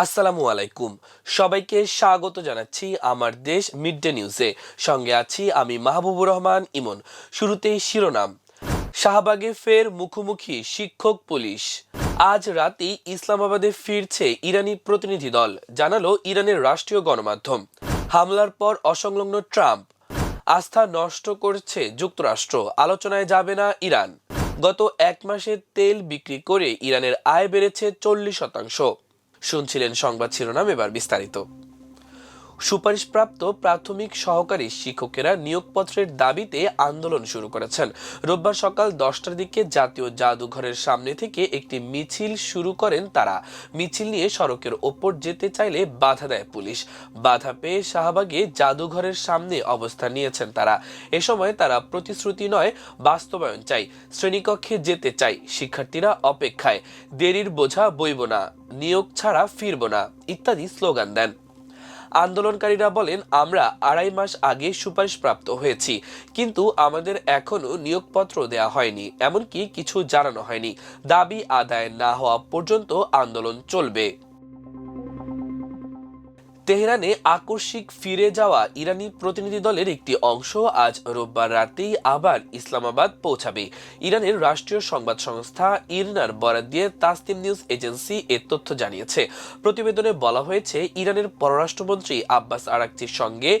আসসালামু আলাইকুম। সবাইকে স্বাগত জানাচ্ছি আমার দেশ মিড ডে নিউজে। সঙ্গে আছি আমি মাহবুবুর রহমান ইমন। শুরুতেই শিরোনাম। শাহবাগে ফের মুখোমুখি শিক্ষক পুলিশ। আজ রাতেই ইসলামাবাদে ফিরছে ইরানি প্রতিনিধি দল, জানালো ইরানের রাষ্ট্রীয় গণমাধ্যম। হামলার পর অসংলগ্ন ট্রাম্প। আস্থা নষ্ট করছে যুক্তরাষ্ট্র, আলোচনায় যাবে না ইরান। গত এক মাসে তেল বিক্রি করে ইরানের আয় বেড়েছে 40%। শুনছিলেন সংবাদ শিরোনাম, এবার বিস্তারিত। সুপারিশপ্রাপ্ত প্রাথমিক সহকারী শিক্ষকেরা নিয়োগপত্রের দাবিতে আন্দোলন শুরু করেছেন। রোববার সকাল 10টার দিকে জাতীয় জাদুঘরের সামনে থেকে একটি মিছিল শুরু করেন তারা। মিছিল নিয়ে সড়কের ওপর যেতে চাইলে বাধা দেয় পুলিশ। বাধা পেয়ে শাহবাগে জাদুঘরের সামনে অবস্থান নিয়েছেন তারা। এ সময় তারা প্রতিশ্রুতি নয়, বাস্তবায়ন চাই, শ্রেণীকক্ষে যেতে চাই, শিক্ষার্থীরা অপেক্ষায়, দেরির বোঝা বইব না, নিয়োগ ছাড়া ফিরব না ইত্যাদি স্লোগান দেন। আন্দোলনকারীরা বলেন, আমরা 2.5 মাস আগে সুপারিশপ্রাপ্ত হয়েছি, কিন্তু আমাদের এখনো নিয়োগপত্র দেয়া হয়নি, এমনকি কিছু জানানো হয়নি। দাবি আদায় না হওয়া পর্যন্ত আন্দোলন চলবে। তেহরানে আকস্মিক ফিরে যাওয়া ইরানি প্রতিনিধি দলের একটি অংশ আজ রোববার রাতেই আবার ইসলামাবাদ পৌঁছাবে। ইরানের রাষ্ট্রীয় সংবাদ সংস্থা ইরনার বরাত দিয়ে তাসনিম নিউজ এজেন্সি এ তথ্য জানিয়েছে। প্রতিবেদনে বলা হয়েছে, ইরানের পররাষ্ট্রমন্ত্রী আব্বাস আরাকচির সঙ্গে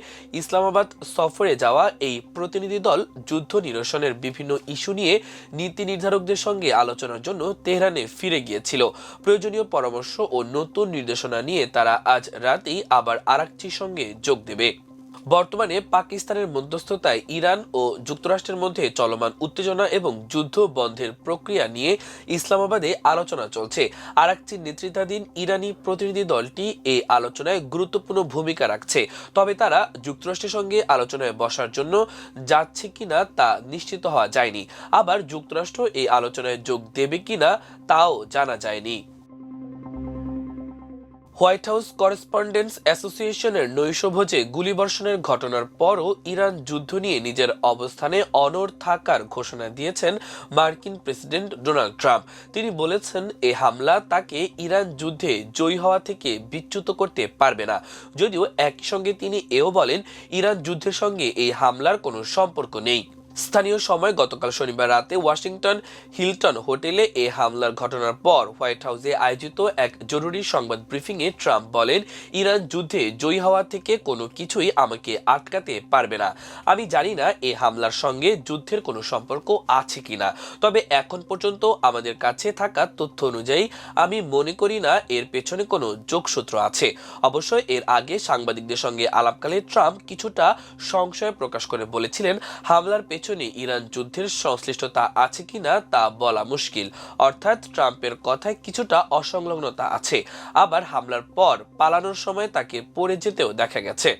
ইসলামাবাদ সফরে যাওয়া এই প্রতিনিধি দল যুদ্ধ নিরসনের বিভিন্ন ইস্যু নিয়ে নীতি নির্ধারকদের সঙ্গে আলোচনার জন্য তেহরানে ফিরে গিয়েছিল। প্রয়োজনীয় পরামর্শ ও নতুন নির্দেশনা নিয়ে তারা আজ রাতেই আবার আরাকচির সঙ্গে যোগ দেবে। বর্তমানে পাকিস্তানের মধ্যস্থতায় ইরান ও যুক্তরাষ্ট্রের মধ্যে চলমান উত্তেজনা এবং যুদ্ধ বন্ধের প্রক্রিয়া নিয়ে ইসলামাবাদে আলোচনা চলছে। আরাকচির নেতৃত্বাধীন ইরানি প্রতিনিধি দলটি এই আলোচনায় গুরুত্বপূর্ণ ভূমিকা রাখছে, তবে তারা যুক্তরাষ্ট্রের সঙ্গে আলোচনায় বসার জন্য যাচ্ছে কিনা তা নিশ্চিত হওয়া যায়নি। আবার যুক্তরাষ্ট্র এই আলোচনায় যোগ দেবে কিনা তাও জানা যায়নি। হোয়াইট হাউস করেসপন্ডেন্টস অ্যাসোসিয়েশনের নৈশভোজে গুলিবর্ষণের ঘটনার পরও ইরান যুদ্ধ নিয়ে নিজের অবস্থানে অনড় থাকার ঘোষণা দিয়েছেন মার্কিন প্রেসিডেন্ট ডোনাল্ড ট্রাম্প। তিনি বলেছেন, এই হামলা তাকে ইরান যুদ্ধে জয়ী হওয়া থেকে বিচ্যুত করতে পারবে না। যদিও একই সঙ্গে তিনি এও বলেন, ইরান যুদ্ধের সঙ্গে এই হামলার কোনো সম্পর্ক নেই। স্থানীয় সময় গতকাল শনিবার রাতে ওয়াশিংটন হিলটন হোটেলে এই হামলার ঘটনার পর হোয়াইট হাউসে আয়োজিত এক জরুরি সংবাদ ব্রিফিংয়ে ট্রাম্প বলেন, ইরান যুদ্ধে জয়ী হওয়া থেকে কোনো কিছুই আমাকে আটকাতে পারবে না। আমি জানি না এই হামলার সঙ্গে যুদ্ধের কোনো সম্পর্ক আছে কিনা, তবে এখন পর্যন্ত আমাদের কাছে থাকা তথ্য অনুযায়ী আমি মনে করি না এর পেছনে কোনো যোগসূত্র আছে। অবশ্যই এর আগে সাংবাদিকদের সঙ্গে আলাপকালে ট্রাম্প কিছুটা সংশয় প্রকাশ করে বলেছিলেন, হামলার পেছনে ইরান যুদ্ধের সংশ্লিষ্টতা আছে কিনা তা বলা মুশকিল। অর্থাৎ ট্রাম্পের কথায় কিছুটা অসংলগ্নতা আছে। আবার হামলার পর পালানোর সময় তাকে পড়ে যেতেও দেখা গেছে।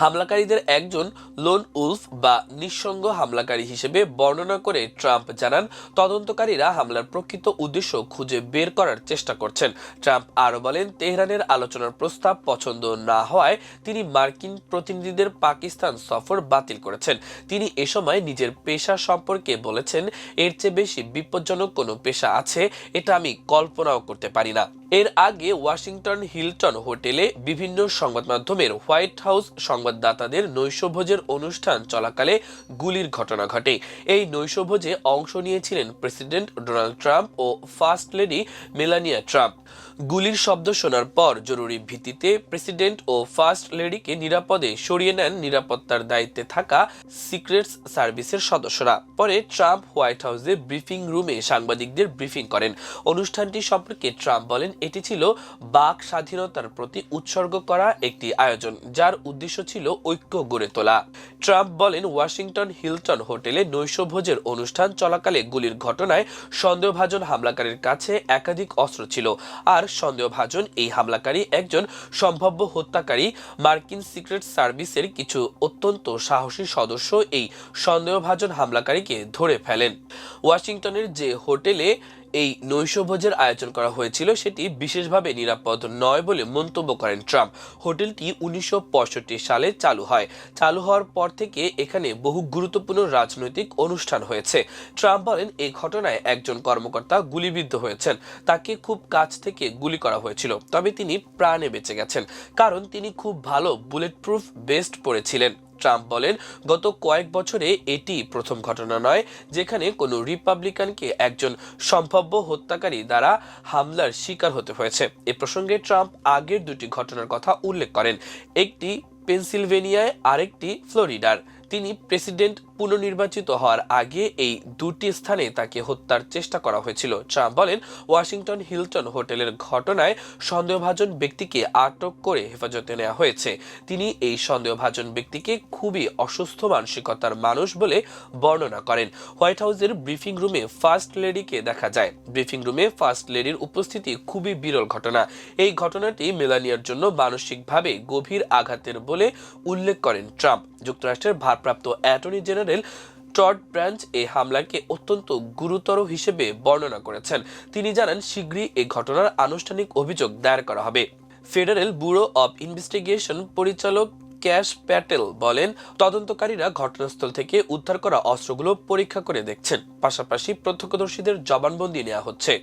হামলাকারীদের একজন লোন উলফ বা নিঃসঙ্গ হামলাকারী হিসেবে বর্ণনা করে ট্রাম্প জানান, তদন্তকারীরা হামলার প্রকৃত উদ্দেশ্য খুঁজে বের করার চেষ্টা করছেন। ট্রাম্প আরও বলেন, তেহরানের আলোচনার প্রস্তাব পছন্দ না হওয়ায় তিনি মার্কিন প্রতিনিধিদের পাকিস্তান সফর বাতিল করেছেন। তিনি এ সময় নিজের পেশা সম্পর্কে বলেছেন, এর চেয়ে বেশি বিপজ্জনক কোনো পেশা আছে এটা আমি কল্পনাও করতে পারি না। এর আগে ওয়াশিংটন হিলটন হোটেলে বিভিন্ন সংবাদ মাধ্যমের হোয়াইট হাউস সংবাদদাতাদের নৈশভোজের অনুষ্ঠান চলাকালে গুলির ঘটনা ঘটে। এই নৈশভোজে অংশ নিয়েছিলেন প্রেসিডেন্ট ডোনাল্ড ট্রাম্প ও ফার্স্ট লেডি মেলানিয়া ট্রাম্প। গুলির শব্দ শোনার পর জরুরি ভিত্তিতে প্রেসিডেন্ট ও ফার্স্ট লেডিকে নিরাপদে সরিয়ে নেন নিরাপত্তার দায়িত্বে থাকা সিক্রেটস সার্ভিসের সদস্যরা। পরে ট্রাম্প হোয়াইট হাউসে ব্রিফিং রুমে সাংবাদিকদের ব্রিফিং করেন। অনুষ্ঠানটি সম্পর্কে ট্রাম্প বলেন, এটি ছিল বাক স্বাধীনতার প্রতি উৎসর্গ করা একটি আয়োজন, যার উদ্দেশ্য ছিল ঐক্য গড়ে তোলা। ট্রাম্প বলেন, ওয়াশিংটন হিলটন হোটেলে নৈশভোজের অনুষ্ঠান চলাকালে গুলির ঘটনায় সন্দেহভাজন হামলাকারীর কাছে একাধিক অস্ত্র ছিল, আর সন্দেহভাজন এই হামলাকারী একজন সম্ভাব্য হত্যাকারী। মার্কিন সিক্রেট সার্ভিসের কিছু অত্যন্ত সাহসী সদস্য এই সন্দেহভাজন হামলাকারীকে ধরে ফেলেন। ওয়াশিংটনের যে হোটেলে এই নৈশভোজের আয়োজন করা হয়েছিল সেটি বিশেষভাবে নিরাপদ নয় বলে মন্তব্য করেন ট্রাম্প। হোটেলটি 1965 সালে চালু হওয়ার পর থেকে এখানে বহু গুরুত্বপূর্ণ রাজনৈতিক অনুষ্ঠান হয়েছে। ট্রাম্প বলেন, এই ঘটনায় একজন কর্মকর্তা গুলিবিদ্ধ হয়েছেন, তাকে খুব কাছ থেকে গুলি করা হয়েছিল, তবে তিনি প্রাণে বেঁচে গেছেন কারণ তিনি খুব ভালো বুলেট প্রুফ ভেস্ট পরেছিলেন। ট্রাম্প বলেন, গত কয়েক বছরে এটি প্রথম ঘটনা নয় যেখানে কোনো রিপাবলিকানকে একজন সম্ভাব্য হত্যাকারী দ্বারা হামলার শিকার হতে হয়েছে। এ প্রসঙ্গে ট্রাম্প আগের দুটি ঘটনার কথা উল্লেখ করেন, একটি পেনসিলভেনিয়ায়, আরেকটি ফ্লোরিডার। তিনি প্রেসিডেন্ট পুনর্নির্বাচিত হওয়ার আগে এই দুটি স্থানে তাকে হত্যার চেষ্টা করা হয়েছিল। ট্রাম্প বলেন, ওয়াশিংটন হিলটন হোটেলের ঘটনায় সন্দেহভাজন ব্যক্তিকে আটক করে হেফাজতে নেওয়া হয়েছে। তিনি এই সন্দেহভাজন ব্যক্তিকে খুবই অসুস্থ মানসিকতার মানুষ বলে বর্ণনা করেন। হোয়াইট হাউসের ব্রিফিং রুমে ফার্স্ট লেডিকে দেখা যায়। ব্রিফিং রুমে ফার্স্ট লেডির উপস্থিতি খুবই বিরল ঘটনা। এই ঘটনাটি মেলানিয়ার জন্য মানসিকভাবে গভীর আঘাতের বলে উল্লেখ করেন ট্রাম্প। যুক্তরাষ্ট্রের ভারপ্রাপ্ত অ্যাটর্নি জেনারেল টড ব্রাঞ্চ এই হামলাকে অত্যন্ত গুরুতর হিসেবে বর্ণনা করেছেন। তিনি জানান, শীঘ্রই এই ঘটনার আনুষ্ঠানিক অভিযোগ দায়ের করা হবে। ফেডারেল ব্যুরো অব ইনভেস্টিগেশন পরিচালক ক্যাশ প্যাটেল বলেন, তদন্তকারীরা ঘটনাস্থল থেকে উদ্ধার করা অস্ত্রগুলো পরীক্ষা করে দেখছেন, পাশাপাশি প্রত্যক্ষদর্শীদের জবানবন্দি নেওয়া হচ্ছে।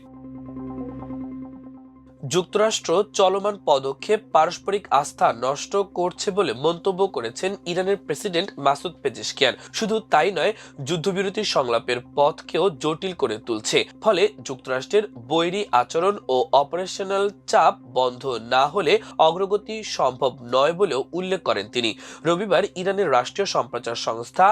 যুক্তরাষ্ট্র চলমান পদক্ষেপ পারস্পরিক আস্থা নষ্ট করছে বলে মন্তব্য করেছেন ইরানের প্রেসিডেন্ট মাসুদ পেজেশকিয়ান। শুধু তাই নয়, যুদ্ধবিরতি সংলাপের পথকেও জটিল করে তুলছে। ফলে যুক্তরাষ্ট্রের বৈরী আচরণ ও অপারেশনাল চাপ বন্ধ না হলে অগ্রগতি সম্ভব নয় বলেও উল্লেখ করেন তিনি। রবিবার ইরানের রাষ্ট্রীয় সম্প্রচার সংস্থা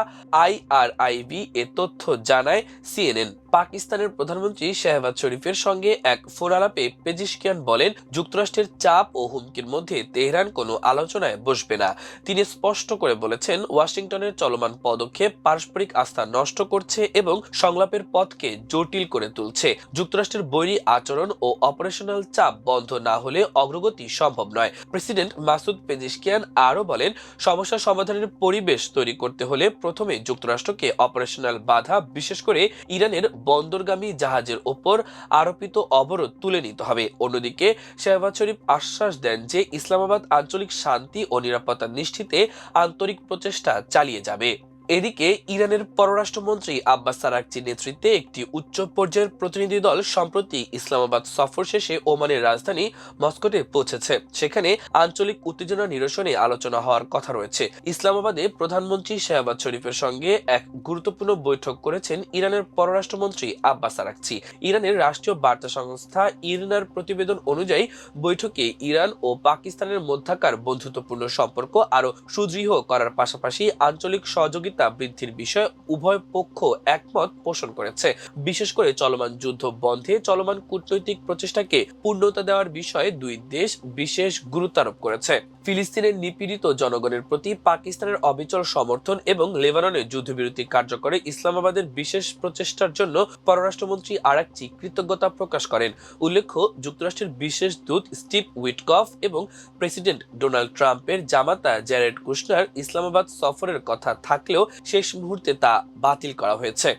IRIB এ তথ্য জানায় CNN। পাকিস্তানের প্রধানমন্ত্রী শাহবাজ শরীফের সঙ্গে এক ফোন আলাপে পেজেশকিয়ান বলেন, যুক্তরাষ্ট্রের চাপ ও হুমকির মধ্যে তেহরান কোনো আলোচনায় বসবে না। তিনি স্পষ্ট করে বলেছেন, ওয়াশিংটনের চলমান পদক্ষেপ পারস্পরিক আস্থা নষ্ট করছে এবং সংলাপের পথকে জটিল করে তুলছে। যুক্তরাষ্ট্রের বৈরী আচরণ ও অপারেশনাল চাপ বন্ধ না হলে অগ্রগতি সম্ভব নয়। প্রেসিডেন্ট মাসুদ পেজেশকিয়ান আরও বলেন, সমস্যা সমাধানের পরিবেশ তৈরি করতে হলে প্রথমে যুক্তরাষ্ট্রকে অপারেশনাল বাধা, বিশেষ করে ইরানের বন্দরগামী জাহাজের ওপর আরোপিত অবরোধ তুলে নিতে হবে। অন্যদিকে শাহবাজ শরীফ আশ্বাস দেন যে ইসলামাবাদ আঞ্চলিক শান্তি ও নিরাপত্তা নিশ্চিতে আন্তরিক প্রচেষ্টা চালিয়ে যাবে। এদিকে ইরানের পররাষ্ট্রমন্ত্রী আব্বাস আরাগচির নেতৃত্বে একটি উচ্চ পর্যায়ের প্রতিনিধি দল সম্প্রতি ইসলামাবাদ সফর শেষে ওমানের রাজধানী মস্কোতে পৌঁছেছে। সেখানে আঞ্চলিক উত্তেজনা নিরসনে আলোচনা হওয়ার কথা রয়েছে। ইসলামাবাদে প্রধানমন্ত্রী শাহবাজ শরীফের সঙ্গে এক গুরুত্বপূর্ণ বৈঠক করেছেন ইরানের পররাষ্ট্রমন্ত্রী আব্বাস আরাগচি। ইরানের রাষ্ট্রীয় বার্তা সংস্থা ইরনার প্রতিবেদন অনুযায়ী বৈঠকে ইরান ও পাকিস্তানের মধ্যকার বন্ধুত্বপূর্ণ সম্পর্ক আরও সুদৃঢ় করার পাশাপাশি আঞ্চলিক সহযোগিতা বৃদ্ধির বিষয়ে উভয় পক্ষ একমত পোষণ করেছে। বিশেষ করে চলমান যুদ্ধ বন্ধে চলমান কূটনৈতিক প্রচেষ্টাকে পূর্ণতা দেওয়ার বিষয়ে দুই দেশ বিশেষ গুরুত্ব আরোপ করেছে। ফিলিস্তিনের নিপীড়িত জনগণের প্রতি পাকিস্তানের অবিচল সমর্থন এবং লেবাননে যুদ্ধবিরতি কার্যকরে ইসলামাবাদের বিশেষ প্রচেষ্টার জন্য পররাষ্ট্রমন্ত্রী আরাগচি কৃতজ্ঞতা প্রকাশ করেন। উল্লেখ্য, যুক্তরাষ্ট্রের বিশেষ দূত স্টিভ উইটকফ এবং প্রেসিডেন্ট ডোনাল্ড ট্রাম্পের জামাতা জ্যারেড কুশনার ইসলামাবাদ সফরের কথা থাকলেও শেষ মুহূর্তে তা বাতিল করা হয়েছে।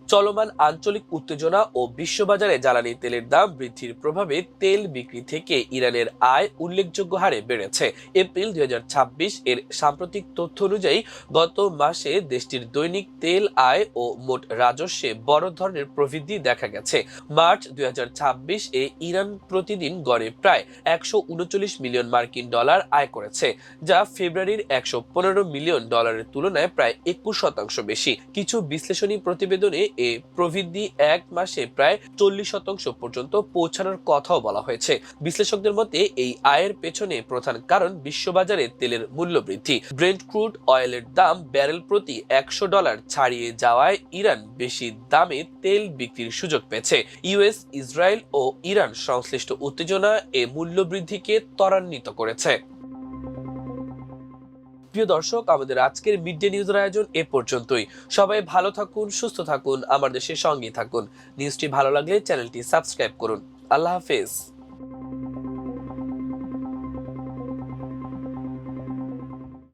চলমান আঞ্চলিক উত্তেজনা ও বিশ্ববাজারে জ্বালানি তেলের দাম বৃদ্ধির প্রভাবে তেল বিক্রি থেকে ইরানের আয় উল্লেখযোগ্য হারে বেড়েছে। এপ্রিল 2026 এর সাম্প্রতিক তথ্য অনুযায়ী গত মাসে দেশটির দৈনিক তেল আয় ও মোট রাজস্বে বড় ধরনের প্রবৃদ্ধি দেখা গেছে। মার্চ 2026 এ ইরান প্রতিদিন গড়ে প্রায় 139 মিলিয়ন মার্কিন ডলার আয় করেছে, যা ফেব্রুয়ারির 115 মিলিয়ন ডলারের তুলনায় প্রায় 21% বেশি। কিছু বিশ্লেষণী প্রতিবেদনে এ প্রবৃদ্ধি এক মাসে প্রায় 40% পর্যন্ত পৌঁছানোর কথাও বলা হয়েছে। বিশ্লেষকদের মতে এই আয়ের পেছনে প্রধান কারণ বিশ্ববাজারে তেলের মূল্য বৃদ্ধি। ব্রেন্ট ক্রুড অয়েলের দাম ব্যারেল প্রতি $100 ছাড়িয়ে যাওয়ায় ইরান বেশি দামে তেল বিক্রির সুযোগ পেয়েছে। ইউএস, ইসরায়েল ও ইরান সংশ্লিষ্ট উত্তেজনা এ মূল্য বৃদ্ধিকে ত্বরান্বিত করেছে। প্রিয় দর্শক, আমাদের আজকের মিড ডে নিউজের আয়োজন এ পর্যন্তই। সবাই ভালো থাকুন, সুস্থ থাকুন, আমার দেশের সঙ্গে থাকুন। নিউজটি ভালো লাগলে চ্যানেলটি সাবস্ক্রাইব করুন। আল্লাহ হাফেজ।